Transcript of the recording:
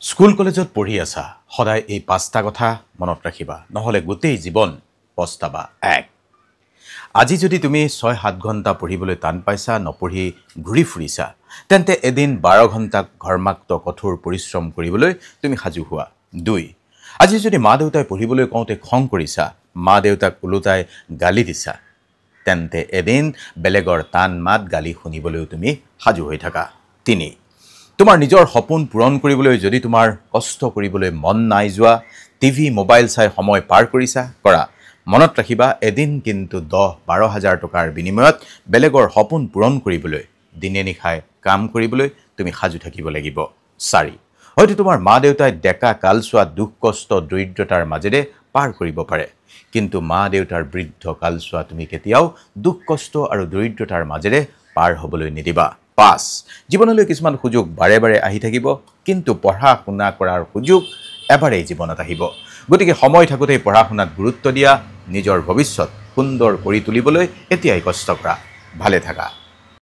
School কলেজত পঢ়ি আছা সদায় এই পাঁচটা কথা মনত ৰাখিবা নহলে গোটেই জীৱন পস্তাবা। এক, আজি যদি তুমি ৬-৭ ঘণ্টা পঢ়িবলৈ টান পাইছা, নপঢ়ি ঘূৰি ফুৰিছা, তেন্তে এদিন ১২ ঘণ্টা ঘৰ্মাক্ত কঠোৰ পৰিশ্ৰম কৰিবলৈ তুমি সাজু হোৱা। ২, আজি যদি মা দেউতাই পঢ়িবলৈ কওঁতে খং কৰিছা, মা দেউতাক ওলোটাই গালি দিছা, তেন্তে এদিন বেলেগৰ টান মাত গালি শুনিবলৈও তুমি সাজু হৈ থাকা। ৩, তোমাৰ নিজৰ সপোন পূৰণ কৰিবলৈ যদি তোমাৰ কষ্ট কৰিবলৈ মন নাই যোৱা, টিভি মোবাইল চাই সময় পাৰ কৰিছা, কৰা। মনত ৰাখিবা এদিন কিন্তু ১০-১২ হাজাৰ টকাৰ বিনিময়ত বেলেগৰ সপোন পূৰণ কৰিবলৈ দিনে নিশাই কাম কৰিবলৈ তুমি সাজু থাকিব লাগিব। ৪, হয়তো তোমাৰ মা দেউতাই ডেকা কালচোৱা দুখ কষ্ট দৰিদ্ৰতাৰ মাজেৰে পাৰ কৰিব পাৰে, কিন্তু মা দেউতাৰ বৃদ্ধ কালচোৱা তুমি কেতিয়াও দুখ কষ্ট আৰু দৰিদ্ৰতাৰ মাজেৰে পাৰ হ'বলৈ নিদিবা। ৫, জীৱনলৈ কিছুমান সুযোগ বাৰে বাৰে আহি থাকিব, কিন্তু পঢ়া শুনা কৰাৰ সুযোগ এবাৰেই জীৱনত আহিব। গতিকে সময় থাকোঁতেই পঢ়া শুনাত গুৰুত্ব দিয়া, নিজৰ ভৱিষ্যত সুন্দৰ কৰি তুলিবলৈ এতিয়াই কষ্ট কৰা। ভালে থাকা।